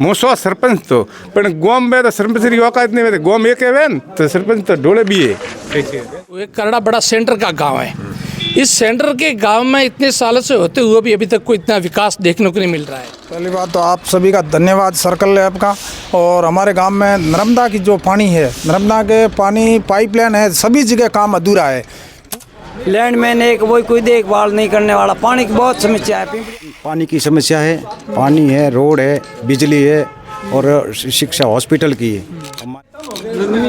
મોસો સરપંચ તો પણ ગોમ બે તો સરપંચની औकात नहीं है गॉम एक है तो सरपंच तो ढोले भी है। एक करड़ा बड़ा सेंटर का गांव है। इस सेंटर के गांव में इतने सालों से होते हुए भी अभी तक कोई इतना विकास देखने को नहीं मिल रहा है। पहली बात तो आप सभी का धन्यवाद सर्कल लैब का। और हमारे गांव में नर्मदा की जो पानी है, नर्मदा के पानी पाइपलाइन है, सभी जगह काम अधूरा है। लैंडमैन एक कोई देखभाल नहीं करने वाला, पानी की बहुत समस्या है। पानी की समस्या है, पानी है, रोड है, बिजली है और शिक्षा हॉस्पिटल की है।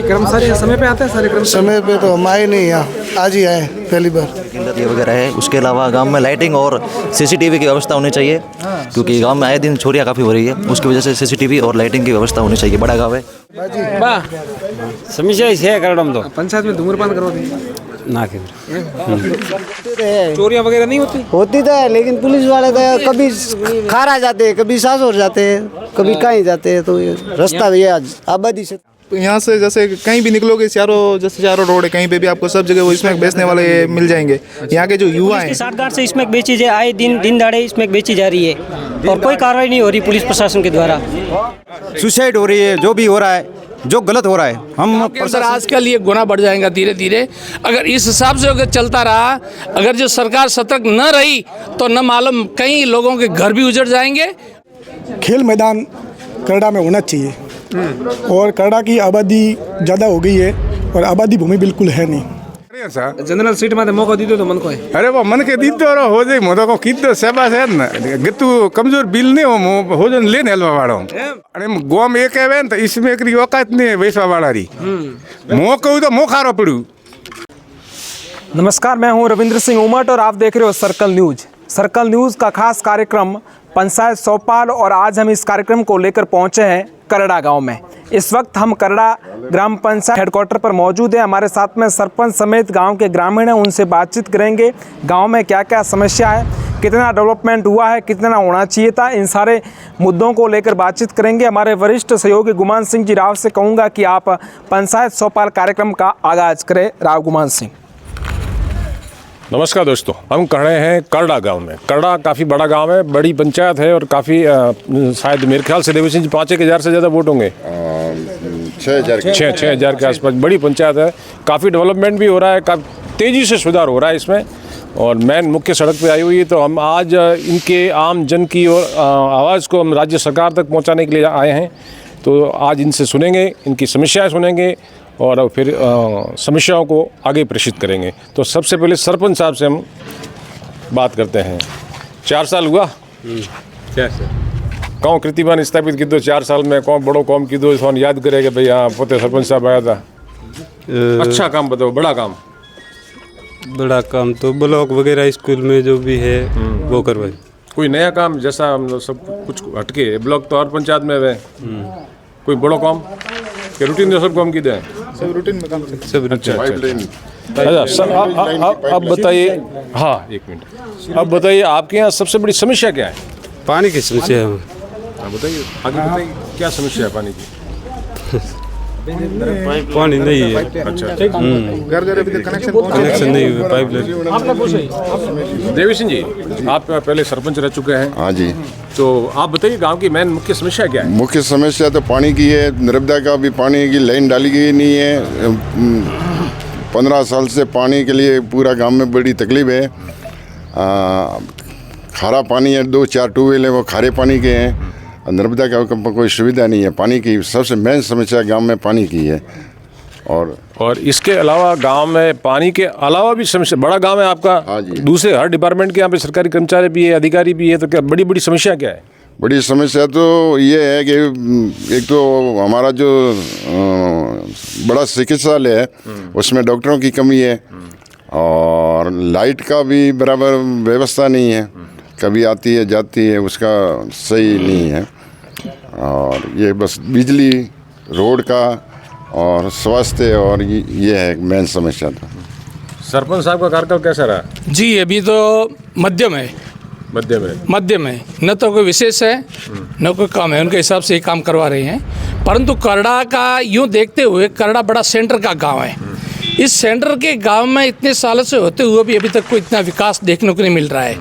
कर्मचारी समय पे आते हैं सारे समय पे तो हम आए नहीं, यहाँ आज ही आए पहली बार। ये वगैरह है। उसके अलावा गांव में लाइटिंग और सीसीटीवी की व्यवस्था होनी चाहिए, क्योंकि गांव में आए दिन चोरियां काफ़ी हो रही है। उसकी वजह से सीसीटीवी और लाइटिंग की व्यवस्था होनी चाहिए। बड़ा गांव है। समस्या इसे है करड़म तो पंचायत में धूम्रपान करवाते ना चोरियां वगैरह नहीं होती तो है, लेकिन पुलिस वाले तो कभी खारा जाते हैं, कभी सासुर जाते हैं, कभी कहीं जाते हैं। तो ये रास्ता भी है आज आबादी से। यहाँ से जैसे कहीं भी निकलोगे चारों रोड है, कहीं पे भी आपको सब जगह वो स्मैक बेचने वाले मिल जाएंगे। यहाँ के जो युवा हैं साठगांठ से स्मैक बेची जाए, आए दिन दाड़े स्मैक बेची जा रही है और कोई कार्रवाई नहीं हो रही पुलिस प्रशासन के द्वारा। सुसाइड हो रही है, जो भी हो रहा है, जो गलत हो रहा है, हम सर आजकल ये गुना बढ़ जाएगा धीरे धीरे। अगर इस हिसाब से अगर चलता रहा, अगर जो सरकार सतर्क न रही तो न मालूम कई लोगों के घर भी उजड़ जाएंगे। खेल मैदान करड़ा में होना चाहिए। और करड़ा की आबादी ज़्यादा हो गई है और आबादी भूमि बिल्कुल है नहीं। जनरल सीट में मौका दी तो मन को है। अरे वो मन के दीदो रो हो जाए मोदो को कीधो सेवा है न गतु कमजोर बिल नहीं हो जन लेने हलवा वाड़ो। अरे गोम एक है तो इसमें एक औकात नहीं है वैसा वाला री मो कहूँ तो मो खारो पड़ू। नमस्कार, मैं हूं रविंद्र सिंह उमट और आप देख रहे हो सर्कल न्यूज। सर्कल न्यूज़ का खास कार्यक्रम पंचायत चौपाल और आज हम इस कार्यक्रम को लेकर पहुंचे हैं करड़ा गांव में। इस वक्त हम करड़ा ग्राम पंचायत हेडक्वार्टर पर मौजूद हैं। हमारे साथ में सरपंच समेत गांव के ग्रामीण हैं, उनसे बातचीत करेंगे। गांव में क्या क्या समस्या है, कितना डेवलपमेंट हुआ है, कितना होना चाहिए था, इन सारे मुद्दों को लेकर बातचीत करेंगे। हमारे वरिष्ठ सहयोगी गुमान सिंह जी राव से कहूँगा कि आप पंचायत चौपाल कार्यक्रम का आगाज़ करें। राव गुमान सिंह। नमस्कार दोस्तों, हम खड़े हैं करड़ा गांव में। करड़ा काफ़ी बड़ा गांव है, बड़ी पंचायत है और काफ़ी शायद मेरे ख्याल से देवी सिंह जी 5,000 से ज़्यादा वोट होंगे। 6,000 के आसपास बड़ी पंचायत है। काफ़ी डेवलपमेंट भी हो रहा है, काफ़ी तेज़ी से सुधार हो रहा है इसमें। और मेन मुख्य सड़क पे आई हुई है। तो हम आज इनके आम जन की और आवाज़ को हम राज्य सरकार तक पहुँचाने के लिए आए हैं। तो आज इनसे सुनेंगे, इनकी समस्याएँ सुनेंगे और फिर समस्याओं को आगे प्रेषित करेंगे। तो सबसे पहले सरपंच साहब से हम बात करते हैं। 4 साल हुआ कौन कृतिमान स्थापित की दो 4 साल में कौन बड़ो कौम की दो याद करेगा भाई हाँ पोते सरपंच साहब आया था। अच्छा काम बताओ, बड़ा काम तो ब्लॉक वगैरह स्कूल में जो भी है वो करवाए। कोई नया काम जैसा हम लोग सब कुछ हटके ब्लॉक तो हर पंचायत में है, कोई बड़ो काम कि रूटीन में सब काम की दे सब रूटीन में काम सब। अच्छा अब बताइए। हाँ एक मिनट, अब बताइए आपके यहाँ सबसे बड़ी समस्या क्या है? पानी की समस्या है। बताइए आगे, बताइए क्या समस्या है पानी की? पानी नहीं है। अच्छा घर अभी तक कनेक्शन नहीं हुआ पाइपलाइन। देवी सिंह जी, आप पहले सरपंच रह चुके हैं। हाँ जी। तो आप बताइए गांव की मेन मुख्य समस्या क्या है? मुख्य समस्या तो पानी की है। नर्मदा का भी पानी की लाइन डाली गई नहीं है। 15 साल से पानी के लिए पूरा गांव में बड़ी तकलीफ है। खारा पानी है, 2-4 ट्यूबवेल है वो खारे पानी के हैं। नर्मदा का कोई सुविधा नहीं है। पानी की सबसे मेन समस्या गांव में पानी की है। और इसके अलावा गांव में पानी के अलावा भी समस्या, बड़ा गांव है आपका। हाँ जी। दूसरे हर डिपार्टमेंट के यहाँ पे सरकारी कर्मचारी भी है, अधिकारी भी है। तो क्या बड़ी समस्या क्या है? बड़ी समस्या तो ये है कि एक तो हमारा जो बड़ा चिकित्सालय है उसमें डॉक्टरों की कमी है और लाइट का भी बराबर व्यवस्था नहीं है। कभी आती है जाती है, उसका सही नहीं है। और ये बस बिजली, रोड का और स्वास्थ्य और ये है मेन समस्या था। सरपंच साहब का कार्यकाल कैसा रहा? जी अभी तो मध्यम है, न तो कोई विशेष है न कोई काम है। उनके हिसाब से ही काम करवा रहे हैं। परंतु करड़ा का यूँ देखते हुए करड़ा बड़ा सेंटर का गांव है। इस सेंटर के गांव में इतने सालों से होते हुए भी अभी तक कोई इतना विकास देखने को नहीं मिल रहा है।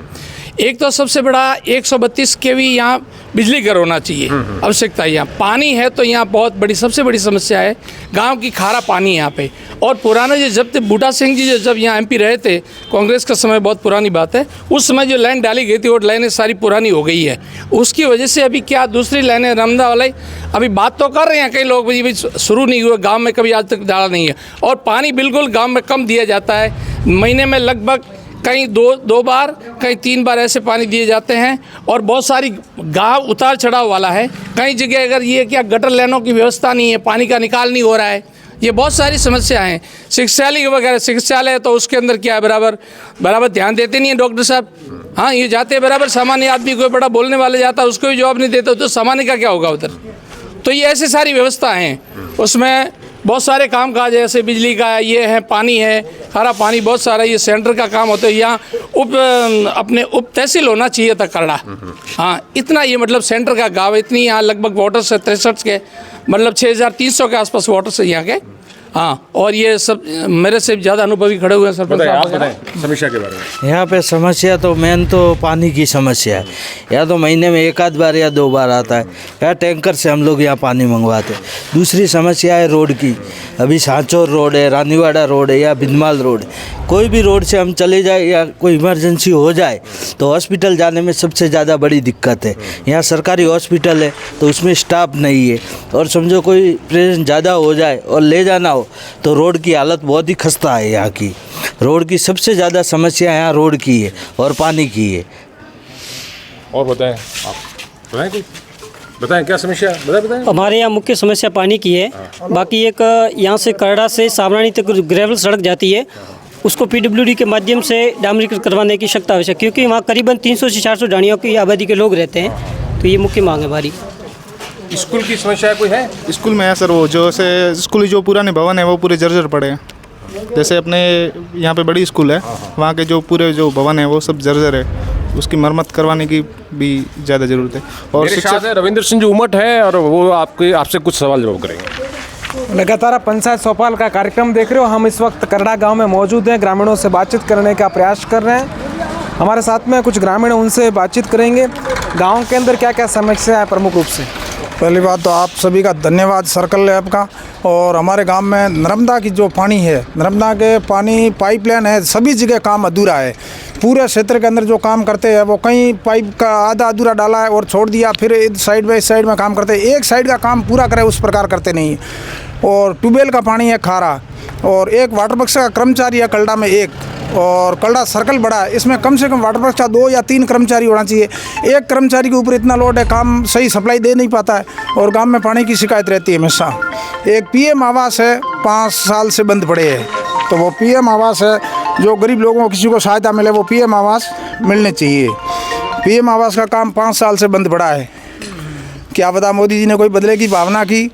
एक तो सबसे बड़ा 132 केवी यहाँ बिजली घर होना चाहिए, आवश्यकता है। यहाँ पानी है तो यहाँ बहुत बड़ी सबसे बड़ी समस्या है, गांव की खारा पानी है यहाँ पे। और पुराना जो जब बूटा सिंह जी जब यहाँ MP रहे थे, कांग्रेस का समय बहुत पुरानी बात है, उस समय जो लाइन डाली गई थी वो लाइनें सारी पुरानी हो गई है। उसकी वजह से अभी क्या दूसरी लाइनें नर्मदा वाली अभी बात तो कर रहे हैं कई लोग, भाई शुरू नहीं हुआ, गाँव में कभी आज तक डाला नहीं है। और पानी बिल्कुल गाँव में कम दिया जाता है, महीने में लगभग कहीं दो बार कहीं 3 बार ऐसे पानी दिए जाते हैं। और बहुत सारी गांव उतार चढ़ाव वाला है, कई जगह अगर ये क्या गटर लाइनों की व्यवस्था नहीं है, पानी का निकाल नहीं हो रहा है, ये बहुत सारी समस्याएं हैं। चिकित्सालय वगैरह, चिकित्सालय है तो उसके अंदर क्या है, बराबर ध्यान देते नहीं है डॉक्टर साहब। हाँ, ये जाते हैं बराबर, सामान्य आदमी कोई बड़ा बोलने वाले जाता है उसको भी जवाब नहीं देते, तो सामान्य का क्या होगा उधर। तो ये ऐसी सारी व्यवस्था हैं, उसमें बहुत सारे काम काज है, जैसे बिजली का है, ये है, पानी है, खारा पानी बहुत सारा, ये सेंटर का काम होता है। यहाँ अपने उप तहसील होना चाहिए था करड़ा। हाँ, इतना ये मतलब सेंटर का गाँव है, इतनी यहाँ लगभग वाटर्स है 63 के, मतलब 6300 के आसपास वाटर्स है यहाँ के। हाँ, और ये सब मेरे से ज़्यादा अनुभवी खड़े हुए हैं सरपंच साहब। आप बताएं समस्या के बारे में। यहाँ पे समस्या तो मेन तो पानी की समस्या है। या तो महीने में 1 बार या 2 बार आता है, या टैंकर से हम लोग यहाँ पानी मंगवाते हैं। दूसरी समस्या है रोड की। अभी सांचौर रोड है, रानीवाड़ा रोड है या बिंदमाल रोड है, कोई भी रोड से हम चले जाए या कोई इमरजेंसी हो जाए तो हॉस्पिटल जाने में सबसे ज़्यादा बड़ी दिक्कत है। यहाँ सरकारी हॉस्पिटल है तो उसमें स्टाफ नहीं है, और समझो कोई पेशेंट ज़्यादा हो जाए और ले जाना हो तो रोड की हालत बहुत ही खस्ता है। यहाँ की रोड की सबसे ज़्यादा समस्या यहाँ रोड की है और पानी की है। और बताएं आप, बताएं कुछ, बताएं क्या समस्या, बताएं। हमारे यहाँ मुख्य समस्या पानी की है। बाकी एक यहाँ से करड़ा से सावरानी तक ग्रेवल सड़क जाती है, उसको PWD के माध्यम से डामरीकृत करवाने की आवश्यकता है, क्योंकि वहाँ करीबन 300 से 400 ढाणियों की आबादी के लोग रहते हैं। तो ये मुख्य मांग है हमारी। स्कूल की समस्या कोई है? स्कूल में है सर, वो जो से स्कूल जो पुराने भवन है वो पूरे जर्जर पड़े हैं। जैसे अपने यहाँ पे बड़ी स्कूल है, वहाँ के जो पूरे जो भवन है वो सब जर्जर है, उसकी मरम्मत करवाने की भी ज़्यादा ज़रूरत है। और शिक्षा रविंद्र सिंह जी उमट है और वो आपसे कुछ सवाल जवाब करेंगे। लगातार पंचायत चौपाल का कार्यक्रम देख रहे हो। हम इस वक्त करड़ा गांव में मौजूद हैं, ग्रामीणों से बातचीत करने का प्रयास कर रहे हैं। हमारे साथ में कुछ ग्रामीण, उनसे बातचीत करेंगे। गांव के अंदर क्या क्या समस्या है प्रमुख रूप से? पहली बात तो आप सभी का धन्यवाद सर्कल लैब का। और हमारे गांव में नर्मदा की जो पानी है, नर्मदा के पानी पाइपलाइन है, सभी जगह काम अधूरा है। पूरे क्षेत्र के अंदर जो काम करते हैं वो कहीं पाइप का आधा अधूरा डाला है और छोड़ दिया, फिर इस साइड में काम करते हैं। एक साइड का काम पूरा करे उस प्रकार करते नहीं। और ट्यूबवेल का पानी है खारा, और एक वाटर वर्क्स का कर्मचारी है कलडा में एक, और कलडा सर्कल बड़ा है, इसमें कम से कम वाटर वर्क्स का 2 या 3 कर्मचारी होना चाहिए। एक कर्मचारी के ऊपर इतना लोड है, काम सही सप्लाई दे नहीं पाता है, और गांव में पानी की शिकायत रहती है हमेशा। एक PM आवास है, 5 साल से बंद पड़े है, तो वो PM आवास है, जो गरीब लोगों को किसी को सहायता मिले वो PM आवास मिलने चाहिए। PM आवास का काम 5 साल से बंद पड़ा है। क्या पता मोदी जी ने कोई बदले की भावना की,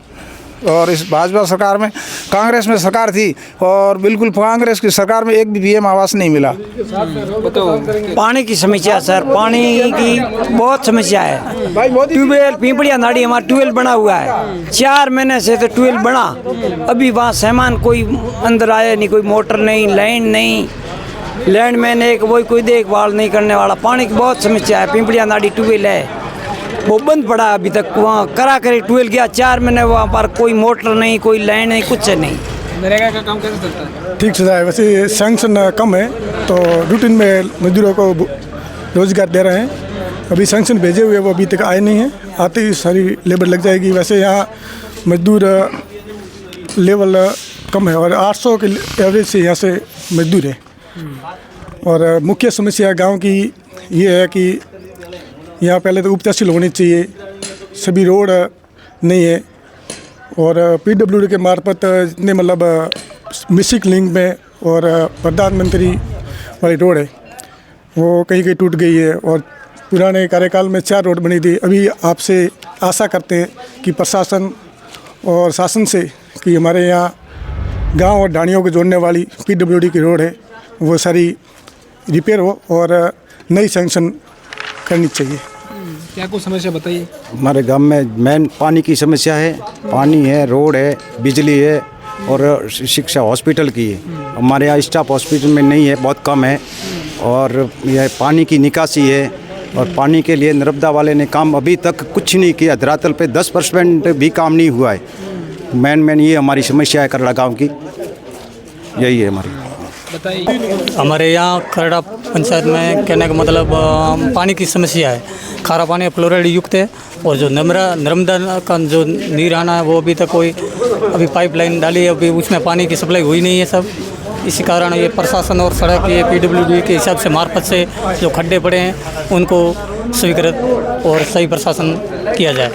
और इस भाजपा सरकार में, कांग्रेस में सरकार थी और बिल्कुल कांग्रेस की सरकार में एक भी PM आवास नहीं मिला। पानी की समस्या सर, पानी की बहुत समस्या है। ट्यूबवेल पिंपड़िया नाड़ी हमारा ट्यूबवेल बना हुआ है, 4 महीने से तो ट्यूबवेल बना, अभी वहाँ सामान कोई अंदर आया नहीं, कोई मोटर नहीं, लाइन नहीं, लैंडमैन एक वही कोई देखभाल नहीं करने वाला। पानी की बहुत समस्या है। पिंपड़िया नाड़ी ट्यूबवेल है वो बंद पड़ा अभी तक, वहाँ करा करे ट्यूबवेल गया 4 महीने, वहाँ पर कोई मोटर नहीं, कोई लाइन नहीं, कुछ नहीं। नरेगा का काम कैसे चलता है? ठीक चल रहा है, वैसे सैंक्शन कम है तो रूटीन में मजदूरों को रोजगार दे रहे हैं। अभी सैंक्शन भेजे हुए वो अभी तक आए नहीं हैं, आते ही सारी लेबर लग जाएगी। वैसे यहाँ मजदूर लेवल कम है और 800 के एवरेज से यहाँ से मजदूर है। और मुख्य समस्या गांव की ये है कि यहाँ पहले तो उप तहसील होनी चाहिए, सभी रोड नहीं है, और PWD के मार्फत जितने मतलब मिसिक लिंक में और प्रधानमंत्री वाली रोड है वो कहीं कहीं टूट गई है। और पुराने कार्यकाल में 4 रोड बनी थी। अभी आपसे आशा करते हैं कि प्रशासन और शासन से कि हमारे यहाँ गांव और ढाणियों को जोड़ने वाली PWD की रोड है वो सारी रिपेयर हो और नई सैंक्शन करनी चाहिए। क्या कुछ समस्या बताइए? हमारे गांव में मेन पानी की समस्या है। पानी है, रोड है, बिजली है और शिक्षा हॉस्पिटल की है। हमारे यहाँ स्टाफ हॉस्पिटल में नहीं है, बहुत कम है। और यह पानी की निकासी है, और पानी के लिए नर्मदा वाले ने काम अभी तक कुछ नहीं किया। धरातल पे 10% भी काम नहीं हुआ है। मेन ये हमारी समस्या है करड़ा गांव की, यही है हमारी। हमारे यहाँ खरड़ा पंचायत में कहने का मतलब पानी की समस्या है। खारा पानी फ्लोराइड युक्त है और जो नर्मदा का जो नीर आना है वो अभी तक कोई अभी पाइपलाइन डाली है, अभी उसमें पानी की सप्लाई हुई नहीं है सब। इसी कारण ये प्रशासन और सड़क ये PWD के हिसाब से मार्फत से जो खड्डे पड़े हैं उनको स्वीकृत और सही प्रशासन किया जाए।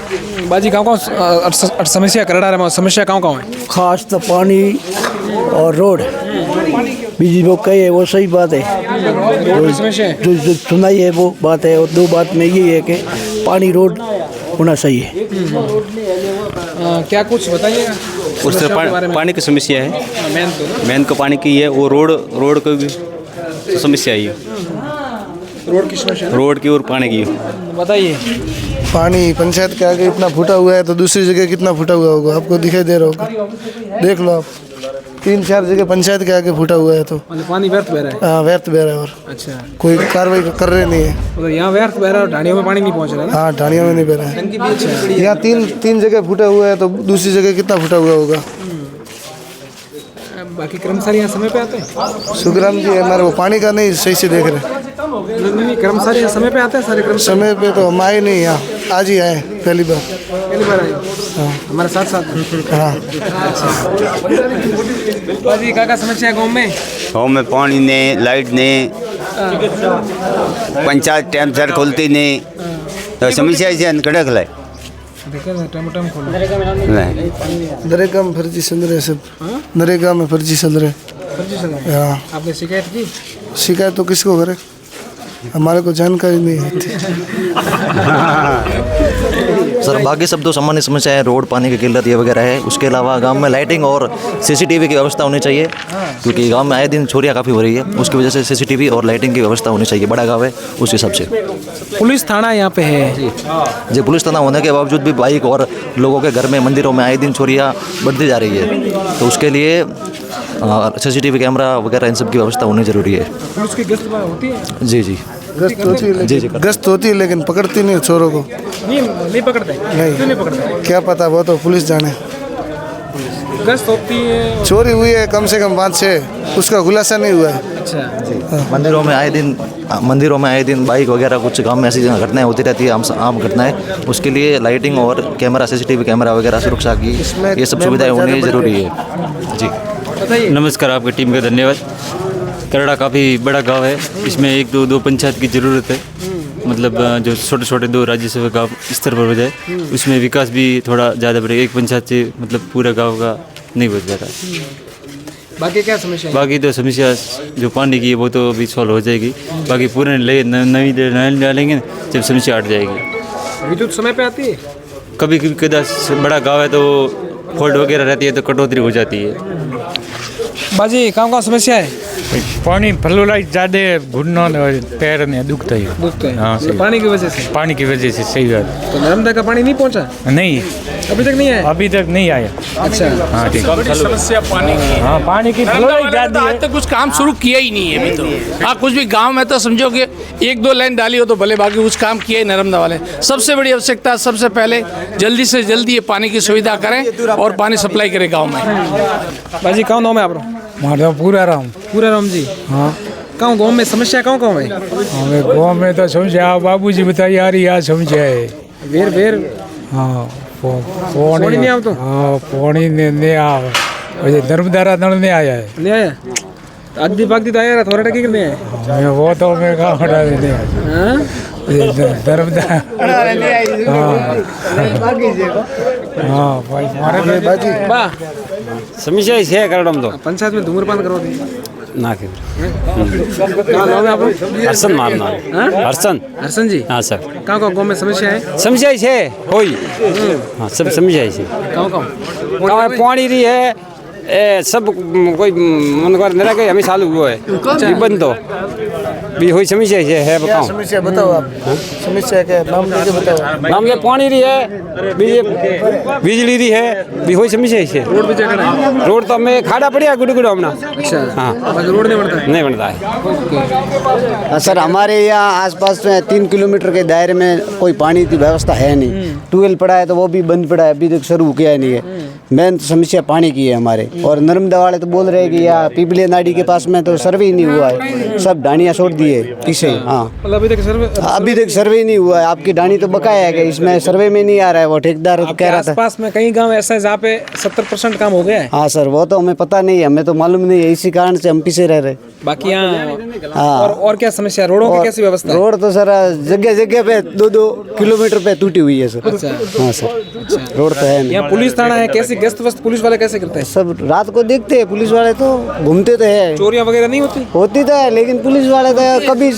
बाजी गाँव का समस्या करड़ा रहा समस्या गाँव है? खास तो पानी और रोड बीजी वो कही है वो सही बात है। जो सुनाई है वो बात है। और 2 बात में ये है कि पानी रोड होना सही है। क्या कुछ बताइएगा उससे पानी की समस्या है। मेन को पानी की है, वो रोड की भी समस्या है। रोड की समस्या, रोड की और पानी की बताइए। पानी पंचायत के आगे इतना फूटा हुआ है तो दूसरी जगह कितना फूटा हुआ होगा आपको दिखाई दे रहा होगा, देख लो आप। 3-4 जगह पंचायत के आगे फूटा हुआ है तो पानी व्यर्थ बह रहा है। हाँ व्यर्थ बह रहा है। और अच्छा, कोई कार्रवाई कर रहे नहीं है। मतलब यहाँ व्यर्थ बह रहा है, ढाणियों में पानी नहीं पहुँच रहा है। हाँ ढाणियों में नहीं बह रहा है। यहाँ 3 जगह फूटा हुआ है तो दूसरी जगह कितना फूटा हुआ होगा। बाकी कर्मचारी यहाँ समय पे आते हैं? सुखराम जी हमारे वो पानी का नहीं सही से देख रहे। नहीं, कर्मचारी यहाँ समय पे आते हैं सारे कर्मचारी? समय पे तो हम आए नहीं, यहाँ आज ही आए पहली बार आए। हाँ, हमारे साथ हाँ। बाजी क्या समस्या है गाँव में? पानी ने, लाइट ने, पंचायत टाइम सर खोलती नहीं तो समस्या ऐसे कड़क लाए टाइम खोलो। नरेगा में फर्जी चल रहे सब। नरेगा में फर्जी चल रहे। हाँ। आपने शिकायत की? शिकायत तो किसको करे, हमारे को जानकारी नहीं है। सर बाकी सब तो सामान्य समस्या है, रोड, पानी की किल्लत ये वगैरह है। उसके अलावा गांव में लाइटिंग और CCTV की व्यवस्था होनी चाहिए, क्योंकि गांव में आए दिन चोरियां काफ़ी हो रही है। उसकी वजह से CCTV और लाइटिंग की व्यवस्था होनी चाहिए। बड़ा गांव है उस हिसाब से। पुलिस थाना यहाँ पे है जी, पुलिस थाना होने के बावजूद भी बाइक और लोगों के घर में, मंदिरों में आए दिन चोरियां बढ़ती जा रही है। तो उसके लिए CCTV कैमरा वगैरह इन सब की व्यवस्था होनी जरूरी है। पुलिस की गश्त होती है? जी गश्त होती है, गश्त होती है लेकिन पकड़ती नहीं चोरों को। नहीं पकड़ते? क्यों नहीं पकड़ते? क्या पता, वो तो पुलिस जाने। गश्त होती है, चोरी हुई है कम से कम 5-6, उसका खुलासा नहीं हुआ है। अच्छा। मंदिरों में आए दिन बाइक वगैरह कुछ गांव में ऐसी घटनाएं होती रहती है, आम घटनाएं। उसके लिए लाइटिंग और कैमरा, CCTV कैमरा वगैरह, सुरक्षा की ये सब सुविधाएं होनी जरूरी है। जी नमस्कार, आपकी टीम का धन्यवाद। करड़ा काफ़ी बड़ा गांव है, इसमें 1-2 पंचायत की ज़रूरत है। मतलब जो छोटे 2 राज्य सभा गाँव स्तर पर हो जाए, उसमें विकास भी थोड़ा ज़्यादा बढ़े। एक पंचायत से मतलब पूरा गांव का नहीं बच जाता। बाकी क्या समस्या है? बाकी तो समस्या जो पानी की है वो तो अभी सॉल्व हो जाएगी। बाकी पूरे नई डालेंगे जब समस्या हट जाएगी। विद्युत समय पे आती है? कभी बड़ा गाँव है तो फॉल्ट वगैरह रहती है तो कटौती हो जाती है। बाजी गाँव समस्या है? पानी फ्लोराइड ज़्यादा घुटनों और पैर में दुखता है। हाँ, पानी की वजह से? पानी की वजह से, सही बात। तो नर्मदा का पानी नहीं पहुंचा? नहीं, अभी तक नहीं आया। अभी तक नहीं आया। अच्छा, हाँ ठीक। बड़ी समस्या पानी की है। हाँ, पानी की फ्लोराइड ज़्यादा है। आज तक कुछ काम शुरू किया ही नहीं है अभी तो। हाँ, कुछ भी गांव में तो समझो कि 1-2 लाइन डाली हो तो भले, बाकी कुछ काम किया ही नर्मदा वाले। सबसे बड़ी आवश्यकता, सबसे पहले जल्दी से जल्दी ये पानी की सुविधा करें और पानी सप्लाई करें गाँव में। बाजी कौन नाम है आप? हमारा पूरा राम जी। हाँ, गाँव में समस्या कौन है? हमें गाँव में तो समझा बाबूजी बताइए यार, यहाँ समझा है वेर। हाँ, पानी नहीं आओ तो? हाँ, पानी नहीं आओ। नर्मदा नल नहीं आया है। नहीं आया? अगदी बागदी तो आया, थोड़ा टकी नहीं आया। वो तो मैं कहाँ हटा देते नर्मदा। हाँ भाई, हमारे बाजी समस्या ऐसे है करड़ा में तो पंचायत में धूम्रपान करवा दी ना के। क्या नाम है आपका? हर्षन मारना है। हर्षन जी। हाँ सर। कहाँ गाँव में समस्या है? समस्या ऐसे होई। हाँ, सब समस्या ऐसे। कहाँ पानी रही है, सब कोई मन कर मेरा के हमें चालू हुआ है बंद तो भी हुई समस्या है क्या समस्या बताओ आप? समस्या क्या है? नाम लेके बताओ। नाम ये पानी रही है बिजली रही है भी हुई समस्या है। रोड तो हमें खाड़ा पड़िया गुड़ गुड़ अपना। अच्छा हाँ रोड नहीं बनता है? नहीं बनता है। सर हमारे यहाँ आसपास में 3 किलोमीटर के दायरे में कोई पानी की व्यवस्था है नहीं। ट्यूबवेल पड़ा है तो वो भी बंद पड़ा है, अभी तक शुरू किया नहीं है। मेन समस्या पानी की है हमारे। और नर्मदा वाले तो बोल रहे हैं कि यहाँ पीपले नाड़ी के पास में तो सर्वे ही नहीं हुआ है, सब ढानियाँ छोड़ दी है किसे। हाँ अभी तक सर्वे नहीं हुआ है। आपकी ढानी तो बकाया है कि इसमें सर्वे में नहीं आ रहा है। वो ठेकेदार कह रहा था आसपास में कई गांव ऐसा है जहाँ पे 70% काम हो गया है। हाँ सर वो तो हमें पता नहीं है, हमें तो मालूम नहीं है, इसी कारण से हम पीछे रह रहे। बाकी यहाँ हाँ और क्या समस्या है? रोडों की कैसी व्यवस्था है? रोड तो सर जगह जगह पे 2-2 किलोमीटर पे टूटी हुई है सर। अच्छा। हाँ सर रोड तो है नहीं। यहाँ पुलिस थाना है, कैसी गश्त वस्त पुलिस वाले कैसे करते हैं? सब रात को देखते हैं पुलिस वाले, तो घूमते तो है। चोरियां वगैरह नहीं होती? होती तो है लेकिन पुलिस वाले तो कभी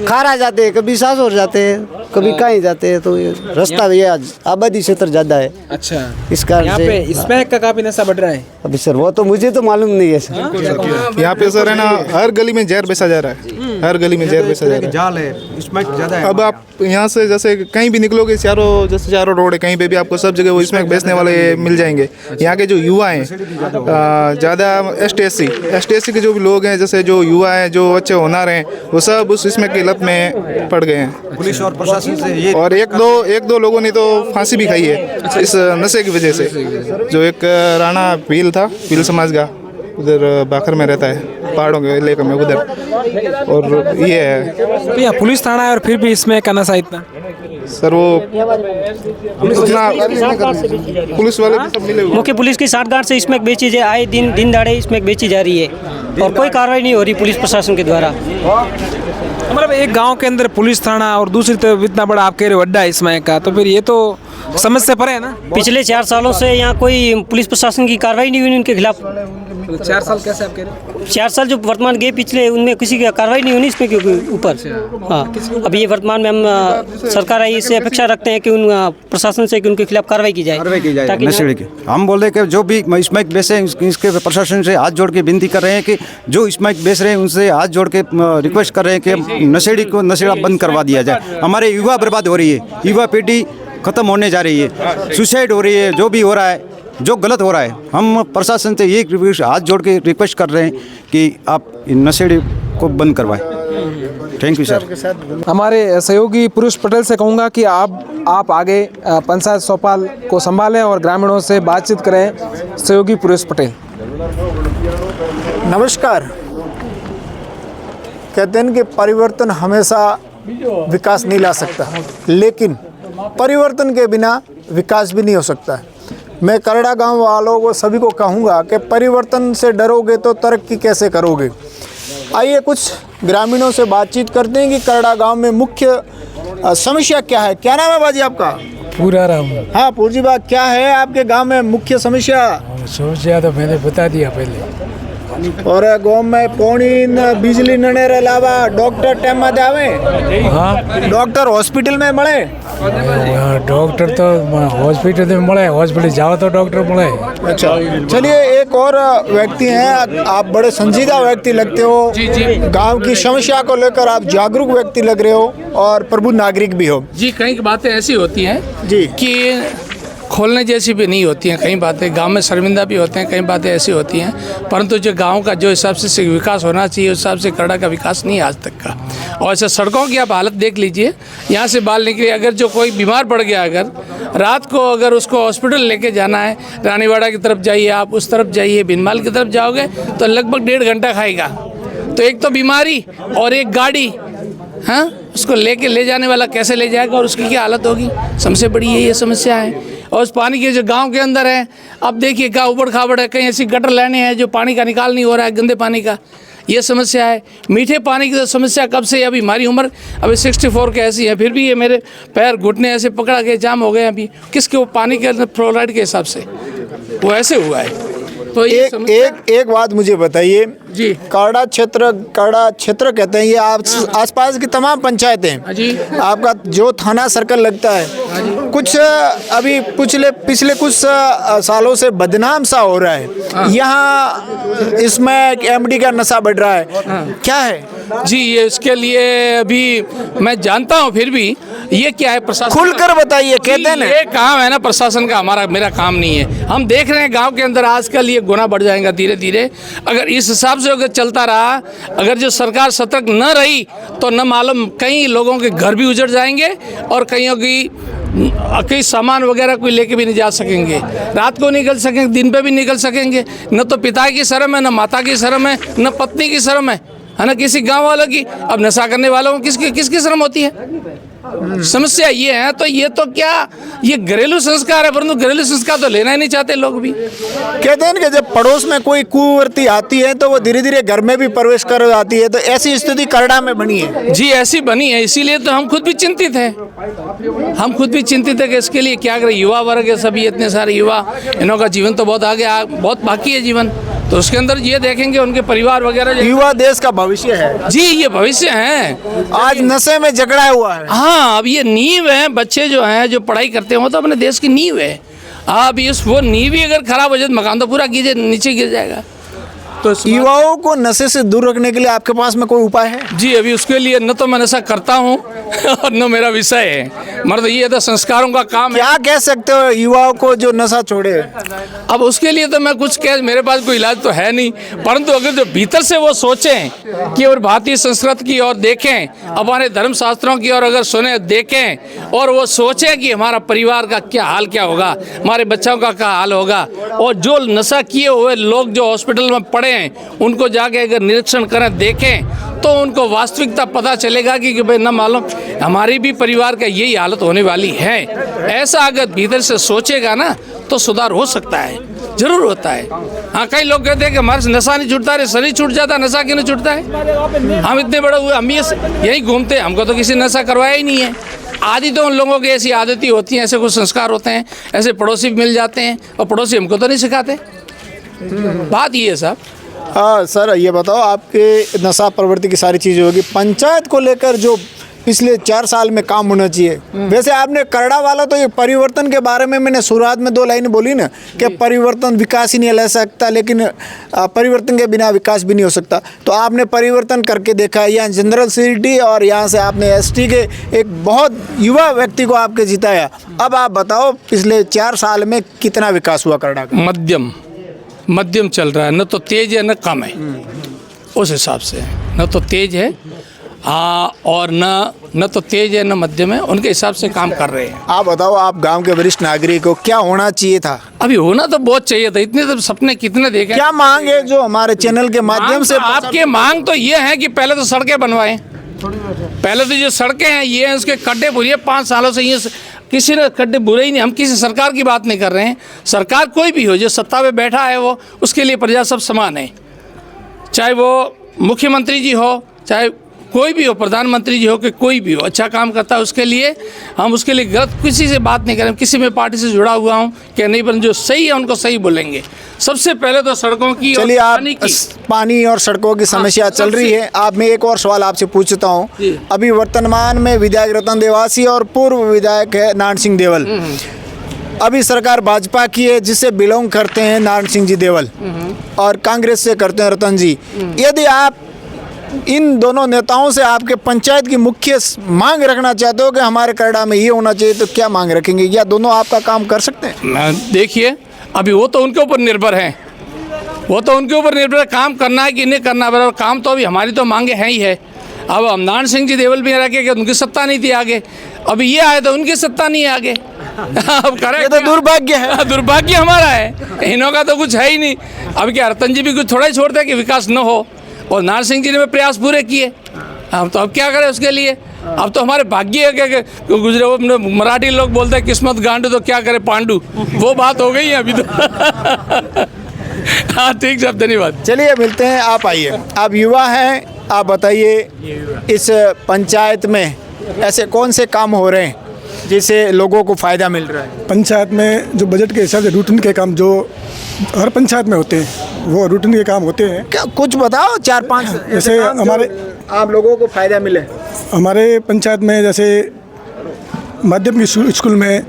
खारा जाते हैं, कभी सासोर जाते हैं, कभी कहीं जाते हैं। तो ये रास्ता भी है, आबादी क्षेत्र ज्यादा है। अच्छा इस कारण यहाँ से पे स्मैक का काफी नशा बढ़ रहा है। अभी सर वो तो मुझे तो मालूम नहीं है सर। यहाँ पे सर है ना, हर गली में जहर बेचा जा रहा है। हर गली में जहर बेचा जा रहा है। जाल है स्मैक ज्यादा है। अब आप यहाँ से जैसे कहीं भी निकलोगे, चारों रोड है, कहीं पे भी आपको सब जगह वो स्मैक बेचने वाले मिल जाएंगे। यहाँ के जो युवा हैं ज़्यादा एसटी के जो भी लोग हैं, जैसे जो युवा हैं, जो अच्छे होनहार हैं, वो सब उस स्मैक की लत में पड़ गए हैं। पुलिस और प्रशासन से ये और एक दो लोगों ने तो फांसी भी खाई है इस नशे की वजह से। जो एक राणा भील समाज का उधर बाखर में रहता है, पहाड़ों के इलाके में उधर। और ये है तो यहाँ पुलिस थाना है और फिर भी इसमें का नशा इतना। सर वो पुलिस वाले भी सब मिले हुए। मुख्य पुलिस की साठगांठ से इसमें बेची जाए, आए दिन दाड़े इसमें बेची जा रही है और कोई कार्रवाई नहीं हो रही पुलिस प्रशासन के द्वारा। मतलब एक गांव के अंदर पुलिस थाना और दूसरी तरफ इतना बड़ा आप कह रहे हो अड्डा इसमें का, तो फिर ये तो समस्या पर है ना। पिछले 4 सालों से यहाँ कोई पुलिस प्रशासन की कार्रवाई नहीं हुई उनके खिलाफ। 4 साल कैसे आप कह रहे हो? 4 साल जो वर्तमान गए पिछले, उनमें किसी की कार्रवाई नहीं हुई इसमें के ऊपर। हाँ अभी ये वर्तमान में हम सरकार आई इससे अपेक्षा रखते हैं कि उन प्रशासन से कि उनके खिलाफ कार्रवाई की जाए ताकि नशेड़ी की। हम बोल रहे कि जो भी स्मैक बेचे इसके प्रशासन से हाथ जोड़ के विनती कर रहे हैं कि जो स्मैक बेच रहे हैं उनसे हाथ जोड़ के रिक्वेस्ट कर रहे हैं कि नशेड़ी को नशेड़ा बंद करवा दिया जाए। हमारे युवा बर्बाद हो रही है, युवा पीढ़ी खत्म होने जा रही है, सुसाइड हो रही है, जो भी हो रहा है, जो गलत हो रहा है। हम प्रशासन से ये हाथ जोड़ के रिक्वेस्ट कर रहे हैं कि आप इन नशेड़ी को बंद करवाएं। Thank you sir. हमारे सहयोगी पुरुष पटेल से कहूँगा कि आप आगे पंचायत चौपाल को संभालें और ग्रामीणों से बातचीत करें। सहयोगी पुरुष पटेल। नमस्कार। कहते हैं कि परिवर्तन हमेशा विकास नहीं ला सकता, लेकिन परिवर्तन के बिना विकास भी नहीं हो सकता है। मैं करड़ा गांव वालों को सभी को कहूँगा कि परिवर्तन से डरोगे तो तरक्की कैसे करोगे। आइए कुछ ग्रामीणों से बातचीत करते हैं कि करड़ा गांव में मुख्य समस्या क्या है। क्या नाम है बाजी आपका? पूरा राम। हाँ पूर्जी बा, क्या है आपके गांव में मुख्य समस्या? समस्या तो मैंने बता दिया पहले। और गांव में पानी न बिजली न रे अलावा डॉक्टर टाइम में आवे? हाँ डॉक्टर हॉस्पिटल में મળે? डॉक्टर तो हॉस्पिटल में મળે, हॉस्पिटल जाओ तो डॉक्टर મળે। अच्छा चलिए, एक और व्यक्ति हैं, आप बड़े संजीदा व्यक्ति लगते हो। गांव की समस्या को लेकर आप जागरूक व्यक्ति लग रहे हो और प्रबुद्ध नागरिक भी हो। जी कई बातें ऐसी होती हैं जी कि खोलने जैसी भी नहीं होती हैं। कई बातें गांव में शर्मिंदा भी होते हैं, कई बातें ऐसी होती हैं, परंतु जो गांव का जो हिसाब से विकास होना चाहिए उस हिसाब से करड़ा का विकास नहीं आज तक का। और ऐसे सड़कों की आप हालत देख लीजिए, यहाँ से बाल निकले, अगर जो कोई बीमार पड़ गया, अगर रात को अगर उसको हॉस्पिटल लेके जाना है, रानीवाड़ा की तरफ जाइए, आप उस तरफ जाइए, बिनमाल की तरफ जाओगे तो लगभग 1.5 घंटा खाएगा। तो एक तो बीमारी और एक गाड़ी, हाँ उसको ले जाने वाला कैसे ले जाएगा और उसकी क्या हालत होगी। सबसे बड़ी ये समस्या है। और उस पानी के जो गांव के अंदर है, अब देखिए क्या उबड़ खाबड़ है, कहीं ऐसी गटर लाइनें हैं जो पानी का निकाल नहीं हो रहा है, गंदे पानी का, ये समस्या है। मीठे पानी की तो समस्या कब से, अभी हमारी उम्र अभी 64 के ऐसी है, फिर भी ये मेरे पैर घुटने ऐसे पकड़ा गए, जाम हो गए अभी। किसके वो पानी के अंदर फ्लोराइड के हिसाब से वो ऐसे हुआ है। तो एक बात मुझे बताइए जी, करड़ा क्षेत्र कहते हैं ये आसपास की तमाम पंचायतें जी, आपका जो थाना सर्कल लगता है कुछ अभी पिछले कुछ सालों से बदनाम सा हो रहा है यहाँ इसमें एमडी का नशा बढ़ रहा है, क्या है? जी ये इसके लिए अभी मैं जानता हूँ, फिर भी ये क्या है प्रशासन खुलकर बताइए, कहते हैं ना ये काम है ना प्रशासन का, मेरा काम नहीं है। हम देख रहे हैं गांव के अंदर आजकल ये गुना बढ़ जाएगा धीरे धीरे। अगर इस हिसाब से अगर चलता रहा, अगर जो सरकार सतर्क न रही तो न मालूम कई लोगों के घर भी उजड़ जाएंगे और कईयों की कई सामान वगैरह कोई लेके भी नहीं जा सकेंगे, रात को निकल सकेंगे, दिन पे भी निकल सकेंगे। न तो पिता की शर्म है, न माता की शर्म है, न पत्नी की शर्म है ना किसी गांव वालों की। अब नशा करने वालों को किसकी शर्म होती है? समस्या ये है। तो ये तो क्या ये घरेलू संस्कार है, परंतु घरेलू संस्कार तो लेना ही नहीं चाहते लोग भी। कहते हैं कि जब पड़ोस में कोई कुवर्ती आती है तो वो धीरे धीरे घर में भी प्रवेश कर जाती है, तो ऐसी स्थिति करड़ा में बनी है। जी ऐसी बनी है, इसीलिए तो हम खुद भी चिंतित हैं। हम खुद भी चिंतित है कि इसके लिए क्या करें। युवा वर्ग है सभी, इतने सारे युवा, इनों का जीवन तो बहुत आगे बहुत बाकी है जीवन, तो उसके अंदर ये देखेंगे उनके परिवार वगैरह। युवा देश का भविष्य है। जी ये भविष्य है। आज नशे में जकड़ा हुआ है। हाँ अब ये नींव है, बच्चे जो हैं जो पढ़ाई करते हो तो अपने देश की नींव है। अब वो नींव ही अगर खराब हो जाए तो मकान तो पूरा नीचे गिर जाएगा। तो युवाओं को नशे से दूर रखने के लिए आपके पास में कोई उपाय है? जी अभी उसके लिए न तो मैं नशा करता हूँ और न मेरा विषय है, मतलब ये तो संस्कारों का काम है। क्या कह सकते हो युवाओं को जो नशा छोड़े? अब उसके लिए तो मैं कुछ मेरे पास कोई इलाज तो है नहीं, परंतु अगर जो भीतर से वो सोचें कि और भारतीय संस्कृति की और देखें, हमारे धर्म शास्त्रों की और अगर सुने देखें और वो सोचें कि हमारा परिवार का क्या हाल क्या होगा, हमारे बच्चों का क्या हाल होगा, और जो नशा किए हुए लोग जो हॉस्पिटल में पड़े हैं उनको जाके अगर निरीक्षण करें देखें तो उनको वास्तविकता पता चलेगा कि भाई न मालूम हमारी भी परिवार का यही हालत होने वाली है। ऐसा अगर भीतर से सोचेगा ना तो सुधार हो सकता है, जरूर होता है। हाँ कई लोग कहते हैं कि हमारे नशा नहीं छूटता, अरे शरीर छूट जाता, नशा क्यों नहीं छूटता है? हम इतने बड़े हुए, हम यही घूमते, हमको तो किसी नशा करवाया ही नहीं है। आदि तो उन लोगों की ऐसी आदतें होती हैं, ऐसे कुछ संस्कार होते हैं, ऐसे पड़ोसी भी मिल जाते हैं और पड़ोसी हमको तो नहीं सिखाते। बात ये है साहब। हाँ सर ये बताओ, आपके नशा प्रवृत्ति की सारी चीज़ें होगी, पंचायत को लेकर जो पिछले 4 साल में काम होना चाहिए। वैसे आपने करड़ा वाला तो ये परिवर्तन के बारे में मैंने शुरुआत में 2 लाइन बोली ना कि परिवर्तन विकास ही नहीं ला सकता, लेकिन परिवर्तन के बिना विकास भी नहीं हो सकता। तो आपने परिवर्तन करके देखा है, यहाँ जनरल सिटी और यहाँ से आपने एसटी के एक बहुत युवा व्यक्ति को आपके जिताया। अब आप बताओ पिछले 4 साल में कितना विकास हुआ करड़ा का? मध्यम चल रहा है, न तो तेज है न कम है, उस हिसाब से न तो तेज है और न तो तेज है न मध्यम है, उनके हिसाब से काम कर रहे हैं। आप बताओ, आप गांव के वरिष्ठ नागरिक हो, क्या होना चाहिए था? अभी होना तो बहुत चाहिए था, इतने तो सपने कितने देखे। क्या मांग है जो हमारे चैनल के माध्यम से? आपके मांग तो ये है कि पहले तो सड़कें बनवाएं, पहले तो जो सड़कें हैं ये हैं, उसके खड्डे भूरिए 5 सालों से ये किसी ने खड्डे बुरे ही नहीं। हम किसी सरकार की बात नहीं कर रहे हैं, सरकार कोई भी हो जो सत्ता में बैठा है वो उसके लिए प्रजा सब समान है, चाहे वो मुख्यमंत्री जी हो, चाहे कोई भी हो, प्रधानमंत्री जी हो कि कोई भी हो, अच्छा काम करता है उसके लिए हम उसके लिए गलत किसी से बात नहीं करें। किसी में पार्टी से जुड़ा हुआ हूँ कि नहीं, पर जो सही है उनको सही बोलेंगे। सबसे पहले तो सड़कों की, चलिए आप पानी और सड़कों की समस्या चल रही है। आप मैं एक और सवाल आपसे पूछता हूँ, अभी वर्तमान में विधायक रतन देवासी और पूर्व विधायक है नारायण सिंह देवल, अभी सरकार भाजपा की है जिससे बिलोंग करते हैं नारायण सिंह जी देवल और कांग्रेस से करते हैं रतन जी। यदि आप इन दोनों नेताओं से आपके पंचायत की मुख्य मांग रखना चाहते हो कि हमारे करड़ा में ये होना चाहिए, तो क्या मांग रखेंगे? या दोनों आपका काम कर सकते हैं? देखिए अभी वो तो उनके ऊपर निर्भर है, वो तो उनके ऊपर निर्भर है काम करना है कि नहीं करना है। काम तो अभी हमारी तो मांगे हैं ही है। अब हम नारायण सिंह जी देवल भी रखे कि उनकी सत्ता नहीं थी आगे, अभी ये आए तो उनकी सत्ता नहीं है आगे। अब करें, ये तो दुर्भाग्य है। दुर्भाग्य हमारा है, इन्हों का तो कुछ है ही नहीं। अब क्या रतन जी भी कुछ थोड़ा ही छोड़ते हैं कि विकास न हो, और नारायण सिंह जी ने प्रयास पूरे किए। हम तो अब क्या करें उसके लिए? अब तो हमारे भाग्य है कि गुजरे, वो मराठी लोग बोलते हैं किस्मत गांडू तो क्या करे पांडू, वो बात हो गई है अभी तो। हाँ ठीक साहब, धन्यवाद। चलिए मिलते हैं, आप आइए, आप युवा हैं, आप बताइए इस पंचायत में ऐसे कौन से काम हो रहे हैं जिससे लोगों को फ़ायदा मिल रहा है? पंचायत में जो बजट के हिसाब से रूटीन के काम जो हर पंचायत में होते हैं वो रूटीन के काम होते हैं। क्या कुछ बताओ, 4-5 जैसे हमारे आप लोगों को फ़ायदा मिले? हमारे पंचायत में जैसे माध्यम की स्कूल में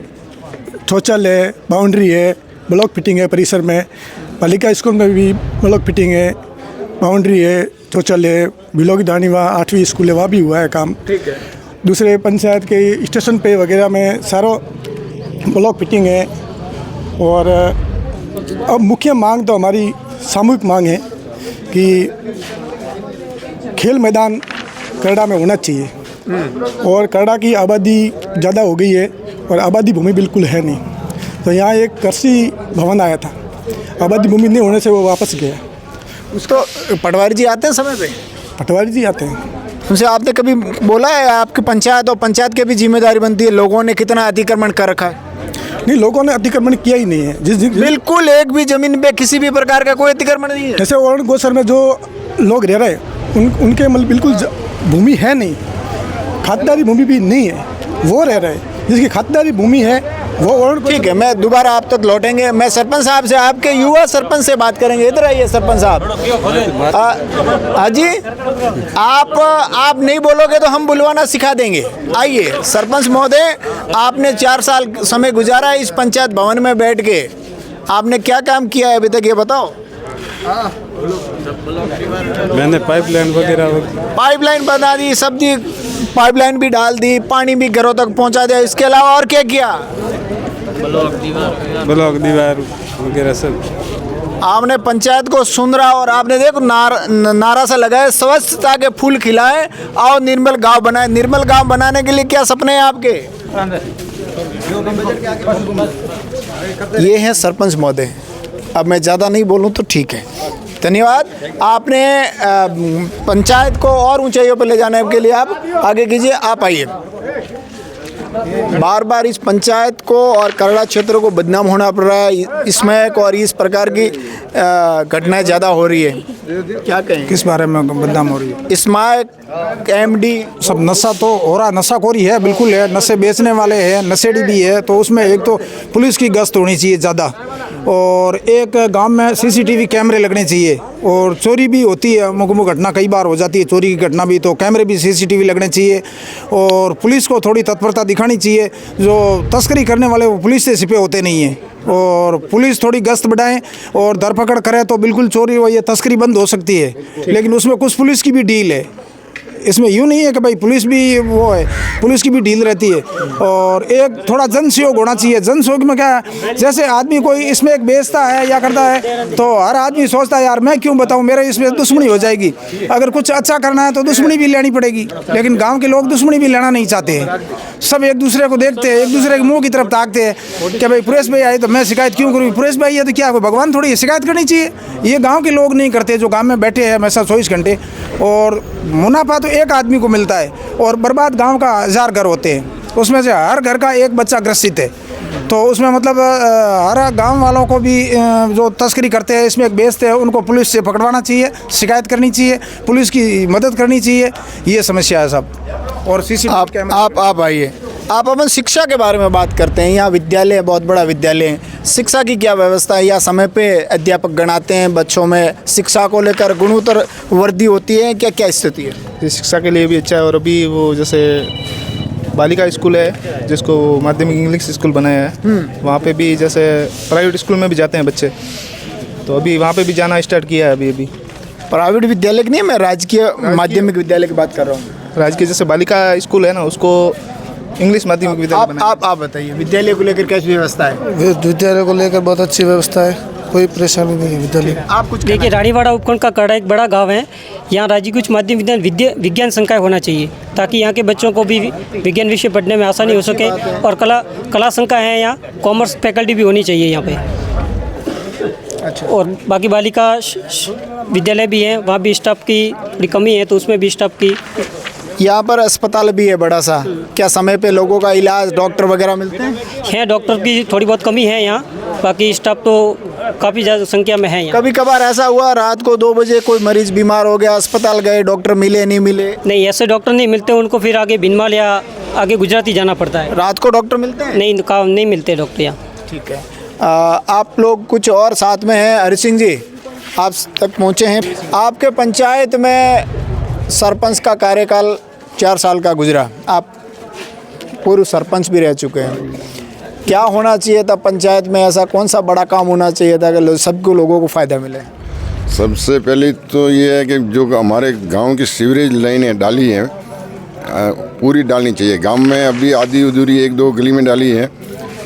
शौचालय है, बाउंड्री है, ब्लॉक फिटिंग है परिसर में। बालिका स्कूल में भी ब्लॉक फिटिंग है, बाउंड्री है, शौचालय, बिलो की दानी वहाँ 8वीं स्कूल है, वहाँ भी हुआ है काम। ठीक है। दूसरे पंचायत के स्टेशन पे वगैरह में सारा ब्लॉक फिटिंग है। और अब मुख्य मांग तो हमारी सामूहिक मांग है कि खेल मैदान करड़ा में होना चाहिए। और करड़ा की आबादी ज़्यादा हो गई है और आबादी भूमि बिल्कुल है नहीं। तो यहाँ एक कृषि भवन आया था, आबादी भूमि नहीं होने से वो वापस गया। उसको पटवारी जी आते हैं समय पे? पटवारी जी आते हैं। उनसे आपने कभी बोला है आपकी पंचायत और पंचायत की भी जिम्मेदारी बनती है, लोगों ने कितना अतिक्रमण कर रखा है? नहीं, लोगों ने अतिक्रमण किया ही नहीं है। बिल्कुल एक भी जमीन पे किसी भी प्रकार का कोई अतिक्रमण नहीं है। जैसे वर्ण गोसर में जो लोग रह रहे हैं उनके मतलब बिल्कुल भूमि है नहीं, खातिरदारी भूमि भी नहीं है, वो रह रहे हैं। जिसकी खातिरदारी भूमि है वो वर्ण। ठीक है, मैं दोबारा आप तक लौटेंगे। मैं सरपंच साहब से, आपके युवा सरपंच से बात करेंगे। इधर आइए सरपंच साहब। हाँ जी, आप नहीं बोलोगे तो हम बुलवाना सिखा देंगे। आइए सरपंच महोदय, आपने 4 साल समय गुजारा है इस पंचायत भवन में बैठ के, आपने क्या काम किया है अभी तक, ये बताओ। मैंने पाइपलाइन वगैरह पाइपलाइन बना दी, सब्जी पाइपलाइन भी डाल दी, पानी भी घरों तक पहुंचा दिया। इसके अलावा और क्या किया? ब्लॉक दीवार वगैरह सब। आपने पंचायत को सुंदरा और आपने देखो नारा सा लगाए, स्वच्छता के फूल खिलाए और निर्मल गांव बनाए। निर्मल गांव बनाने के लिए क्या सपने हैं आपके? ये हैं सरपंच महोदय। अब मैं ज़्यादा नहीं बोलूँ तो ठीक है, धन्यवाद। आपने पंचायत को और ऊंचाइयों पर ले जाने के लिए आप आगे कीजिए। आप आइए। बार बार इस पंचायत को और करड़ा क्षेत्र को बदनाम होना पड़ रहा है। इसमें और इस प्रकार की घटनाएं ज़्यादा हो रही है, क्या कहें? किस बारे में बदनाम हो रही है? स्मैक, एमडी, सब नशा तो हो रहा, नशाखोरी है, बिल्कुल है। नशे बेचने वाले हैं, नशेड़ी भी है। तो उसमें एक तो पुलिस की गश्त होनी चाहिए ज़्यादा, और एक गांव में सीसीटीवी कैमरे लगने चाहिए। और चोरी भी होती है, मुख घटना कई बार हो जाती है, चोरी की घटना भी, तो कैमरे भी सीसीटीवी लगने चाहिए। और पुलिस को थोड़ी तत्परता दिखानी चाहिए। जो तस्करी करने वाले वो पुलिस से छिपे होते नहीं हैं, और पुलिस थोड़ी गश्त बढ़ाएं और धरपकड़ करे तो बिल्कुल चोरी व ये तस्करी बंद हो सकती है। लेकिन उसमें कुछ पुलिस की भी डील है, इसमें यूँ नहीं है कि भाई पुलिस भी वो है, पुलिस की भी डील रहती है। और एक थोड़ा जन सहयोग होना चाहिए। जन सहयोग में क्या है, जैसे आदमी कोई इसमें एक बेचता है या करता है तो हर आदमी सोचता है यार मैं क्यों बताऊं, मेरे इसमें दुश्मनी हो जाएगी। अगर कुछ अच्छा करना है तो दुश्मनी भी लेनी पड़ेगी। लेकिन गाँव के लोग दुश्मनी भी लेना नहीं चाहते हैं। सब एक दूसरे को देखते हैं, एक दूसरे के मुँह की तरफ ताकते हैं कि भाई पुरेश भाई आए तो मैं शिकायत क्यों करूँ, पुरेश भाई है तो क्या कोई भगवान थोड़ी शिकायत करनी चाहिए। ये गाँव के लोग नहीं करते, जो गाँव में बैठे हैं हमेशा 24 घंटे। और मुनाफा तो एक आदमी को मिलता है और बर्बाद गांव का 1000 घर होते हैं, उसमें से हर घर का एक बच्चा ग्रसित है। तो उसमें मतलब हर गांव वालों को भी जो तस्करी करते हैं, इसमें बेचते हैं, उनको पुलिस से पकड़वाना चाहिए, शिकायत करनी चाहिए, पुलिस की मदद करनी चाहिए। ये समस्या है सब। और सीसीटीवी आप आइए। आप अपन शिक्षा के बारे में बात करते हैं। यहाँ विद्यालय, बहुत बड़ा विद्यालय है, शिक्षा की क्या व्यवस्था है? या समय पे अध्यापक गणाते हैं बच्चों में, शिक्षा को लेकर गुणोत्तर वृद्धि होती है, क्या क्या स्थिति है? शिक्षा के लिए भी अच्छा है। और अभी वो जैसे बालिका स्कूल है जिसको माध्यमिक इंग्लिश स्कूल बनाया है, वहाँ पे भी जैसे प्राइवेट स्कूल में भी जाते हैं बच्चे, तो अभी वहाँ पे भी जाना स्टार्ट किया है। अभी प्राइवेट विद्यालय की नहीं, मैं राजकीय माध्यमिक विद्यालय की बात कर रहा हूँ। राजकीय जैसे बालिका स्कूल है ना, उसको इंग्लिश माध्यमिक विद्यालय। आप बताइए, विद्यालय को लेकर कैसी व्यवस्था है? विद्यालय को लेकर बहुत अच्छी व्यवस्था है, कोई परेशानी नहीं है विद्यालय। आप कुछ देखिए, रानीवाड़ा उपखंड का करड़ा एक बड़ा गांव है। यहाँ राज्य उच्च माध्यमिक विज्ञान संकाय होना चाहिए, ताकि यहाँ के बच्चों को भी विज्ञान विषय पढ़ने में आसानी हो सके। और कला संकाय है, यहाँ कॉमर्स फैकल्टी भी होनी चाहिए यहाँ पे। अच्छा। और बाकी बालिका विद्यालय भी है, वहाँ भी स्टाफ की थोड़ी कमी है, तो उसमें भी स्टाफ की। यहाँ पर अस्पताल भी है बड़ा सा, क्या समय पे लोगों का इलाज, डॉक्टर वगैरह मिलते हैं? हैं, डॉक्टर की थोड़ी बहुत कमी है यहाँ, बाकी स्टाफ तो काफ़ी ज़्यादा संख्या में है यहाँ। कभी कभार ऐसा हुआ रात को 2 बजे कोई मरीज बीमार हो गया, अस्पताल गए, डॉक्टर मिले नहीं मिले? नहीं, ऐसे डॉक्टर नहीं मिलते, उनको फिर आगे भिनमाल या आगे गुजराती जाना पड़ता है। रात को डॉक्टर मिलते हैं? नहीं मिलते डॉक्टर यहाँ। ठीक है। आप लोग कुछ और साथ में हैं, हरि सिंह जी आप तक पहुँचे हैं। आपके पंचायत में सरपंच का कार्यकाल 4 साल का गुजरा, आप पूर्व सरपंच भी रह चुके हैं। क्या होना चाहिए था पंचायत में, ऐसा कौन सा बड़ा काम होना चाहिए था कि सबको लोगों को फ़ायदा मिले? सबसे पहले तो ये है कि जो हमारे गांव की सीवरेज लाइनें डाली हैं पूरी डालनी चाहिए। गांव में अभी आधी अधूरी 1-2 गली में डाली है।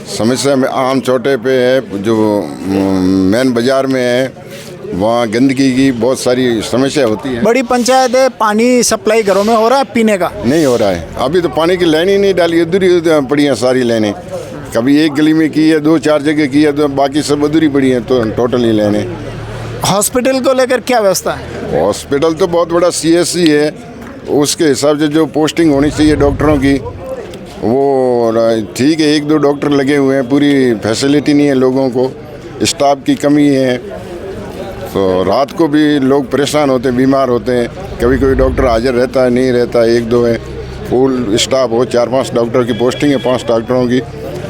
समस्या में आम चौटे पे है, जो मेन बाज़ार में है वहाँ गंदगी की बहुत सारी समस्या होती है। बड़ी पंचायत है, पानी सप्लाई घरों में हो रहा है, पीने का नहीं हो रहा है। अभी तो पानी की लाइन ही नहीं डाली, अधूरी पड़ी हैं सारी लाइनें। कभी एक गली में की है, 2-4 जगह की है, तो बाकी सब अधूरी पड़ी हैं, तो टोटल ही लाइनें। हॉस्पिटल को लेकर क्या व्यवस्था है? हॉस्पिटल तो बहुत बड़ा CSC है, उसके हिसाब से जो पोस्टिंग होनी चाहिए डॉक्टरों की वो ठीक है। 1-2 डॉक्टर लगे हुए हैं, पूरी फैसिलिटी नहीं है लोगों को, स्टाफ की कमी है, तो रात को भी लोग परेशान होते हैं, बीमार होते हैं। कभी कोई डॉक्टर हाजिर रहता है, नहीं रहता है, 1-2 है। फुल स्टाफ हो, 4-5 डॉक्टर की पोस्टिंग है, 5 डॉक्टरों की।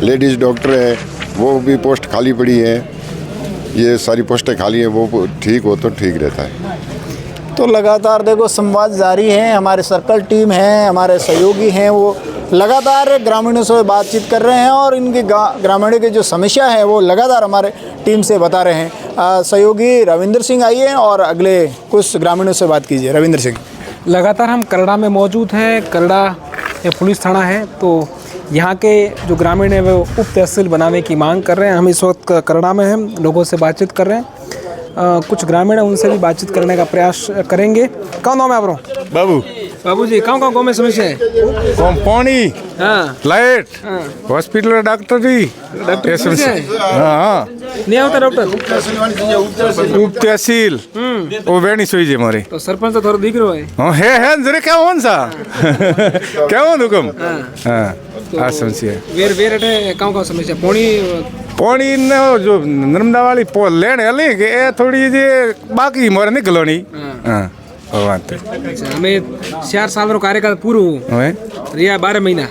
लेडीज़ डॉक्टर है, वो भी पोस्ट खाली पड़ी है। ये सारी पोस्टें खाली है, वो ठीक हो तो ठीक रहता है। तो लगातार देखो संवाद जारी है, हमारे सर्कल टीम है, हमारे सहयोगी हैं, वो लगातार ग्रामीणों से बातचीत कर रहे हैं और इनकी ग्रामीणों की जो समस्या है वो लगातार हमारे टीम से बता रहे हैं। सहयोगी रविंद्र सिंह आइए और अगले कुछ ग्रामीणों से बात कीजिए। रविंद्र सिंह, लगातार हम करड़ा में मौजूद हैं। करड़ा एक पुलिस थाना है, तो यहाँ के जो ग्रामीण हैं वो उप तहसील बनाने की मांग कर रहे हैं। हम इस वक्त करड़ा में हैं, लोगों से बातचीत कर रहे हैं। कुछ ग्रामीण हैं, उनसे भी बातचीत करने का प्रयास करेंगे। कौन नाम है आपको? बाबू जी, कौन गाँव में समस्या है? पानी, लाइट, हॉस्पिटल, डॉक्टर जी, हाँ नहीं आता डॉक्टर उप तहसील वो वेणी सोई जी मारे। तो सरपंच तो थोड़ा दिख रहा है। हाँ है जरे क्या हो सा क्या हो हुकुम। हाँ समस्या वेर वेर अटे गाँव समस्या पानी न जो नर्मदा वाली लेन हली के ए थोड़ी जी बाकी मोरे निकलो नहीं। हाँ हमें 4 साल रो कार्यकाल पूरो रिया 12 महीना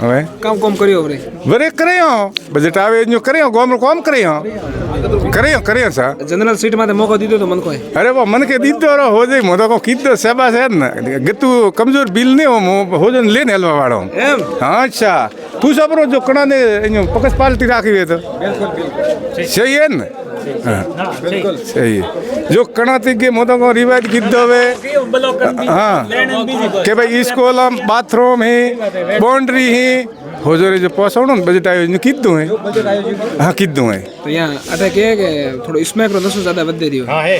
काम कम करियो बरे बरे करियो बजट आवे जो करियो गांव में काम करियो सा जनरल सीट में मौका दीदो तो मन को है। अरे वो मन के दीदो रो हो जाई मोदो को किदो सेवा से न गतु कमजोर बिल ने हो जन लेने हलवा वाड़ो। हां अच्छा पूछो बरो जो कणा ने पकस पार्टी राखी वे तो सही है न। बिल्कुल सही है। जो कणाती के मोदो को रिवाज किदो वे हाँ के भाई स्कूल बाथरूम है बाउंड्री है हो जो रे जो पोसोणो बजट आयो जो किदो है। हाँ किदो है तो यहाँ अटैक है कि थोड़ा स्मैक रो 10 ज्यादा बदले दियो। हाँ है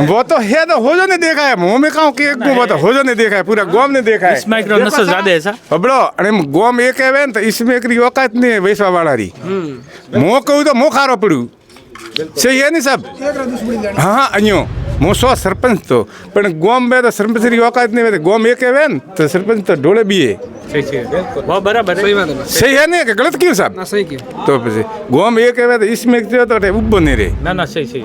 वो तो है तो हो जो ने देखा है मुंह में काऊ के वो तो हो जो ने देखा है पूरा गांव ने देखा है। स्मैक रो 10 ज्यादा है सा बड़ो अरे गांव एक है तो इसमें एक औकात नहीं है वैसा वाला री मुंह कहूं तो मुंह खारो पड़ू सही है नहीं सब। हाँ अयो मोसो सरपंच तो पर गांव में तो सरपंच री औकात नहीं है गांव एक है तो सरपंच तो डोले भी है। वो बराबर है। सही है नहीं गलत क्यों साहब? ना सही क्यों तो गांव में एक है तो इसमें तो उब्बो नहीं रे ना सही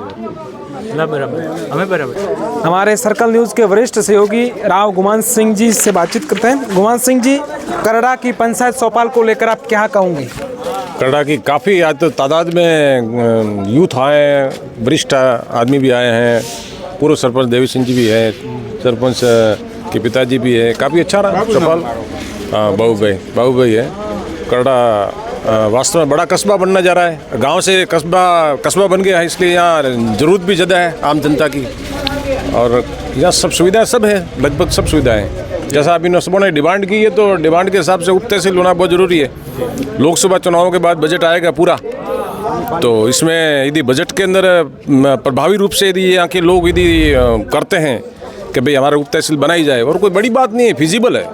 ना बराबर हमें बराबर। हमारे सर्कल न्यूज़ के वरिष्ठ सहयोगी राव गुमान सिंह जी से बातचीत करते हैं। गुमान सिंह जी, करड़ा की पंचायत चौपाल को लेकर आप क्या कहोगे? करड़ा की काफ़ी आज तो तादाद में यूथ आए हैं, वरिष्ठ आदमी भी आए हैं, पूर्व सरपंच देवी सिंह जी भी है, सरपंच के पिताजी भी है। काफ़ी अच्छा रहा चौपाल। बाबू भाई है। करड़ा वास्तव में बड़ा कस्बा बनना जा रहा है। गांव से कस्बा बन गया है, इसलिए यहाँ ज़रूरत भी ज़्यादा है आम जनता की और यहाँ सब सुविधाएं सब है, लगभग सब सुविधाएं। जैसा अभी सबों ने डिमांड की है तो डिमांड के हिसाब से उप तहसील होना बहुत ज़रूरी है। लोकसभा चुनावों के बाद बजट आएगा पूरा, तो इसमें यदि बजट के अंदर प्रभावी रूप से यदि यहाँ के लोग यदि करते हैं कि भाई हमारा उप तहसील बनाई जाए, और कोई बड़ी बात नहीं है, फिजिबल है।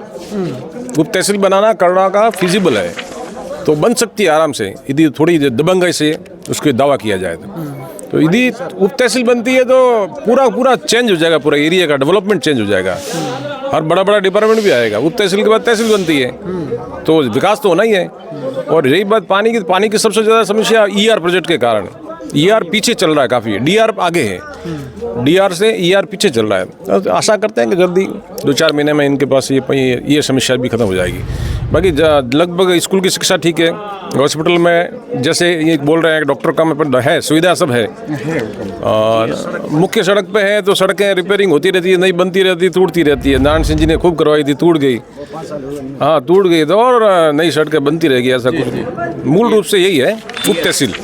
उप तहसील बनाना करड़ा का फिजिबल है, तो बन सकती है आराम से यदि थोड़ी दबंगाई से उसके दावा किया जाए तो यदि उप तहसील बनती है तो पूरा चेंज हो जाएगा, पूरा एरिया का डेवलपमेंट चेंज हो जाएगा, हर बड़ा डिपार्टमेंट भी आएगा। उप तहसील के बाद तहसील बनती है तो विकास तो होना ही है। और रही बात पानी की सबसे ज़्यादा समस्या ER प्रोजेक्ट के कारण। ER पीछे चल रहा है काफ़ी, DR आगे है, DR से ER पीछे चल रहा है। तो आशा करते हैं कि जल्दी 2-4 महीने में इनके पास ये समस्या भी खत्म हो जाएगी। बाकी लगभग स्कूल की शिक्षा ठीक है। हॉस्पिटल में जैसे ये बोल रहे हैं डॉक्टर का है, सुविधा सब है। और मुख्य सड़क पे है तो सड़कें रिपेयरिंग होती रहती है, नई बनती रहती है, टूटती रहती है। नारायण सिंह जी ने खूब करवाई थी, टूट गई। हाँ, टूट गई तो और नई सड़कें बनती रहेगी, ऐसा कुछ नहीं। मूल रूप से यही है उप तहसील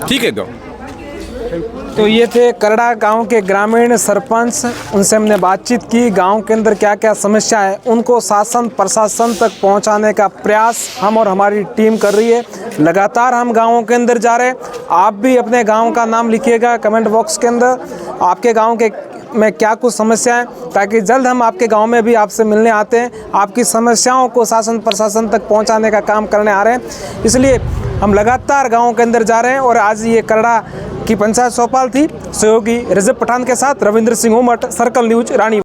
ठीक है गाँव। तो ये थे करड़ा गांव के ग्रामीण सरपंच, उनसे हमने बातचीत की। गांव के अंदर क्या क्या समस्या है उनको शासन प्रशासन तक पहुंचाने का प्रयास हम और हमारी टीम कर रही है। लगातार हम गांवों के अंदर जा रहे हैं। आप भी अपने गांव का नाम लिखिएगा कमेंट बॉक्स के अंदर, आपके गांव के में क्या कुछ समस्या है, ताकि जल्द हम आपके गांव में भी आपसे मिलने आते हैं। आपकी समस्याओं को शासन प्रशासन तक पहुंचाने का काम करने आ रहे हैं, इसलिए हम लगातार गाँव के अंदर जा रहे हैं। और आज ये करड़ा की पंचायत चौपाल थी। सहयोगी रजब पठान के साथ रविंद्र सिंह उमट, सर्कल न्यूज, रानी।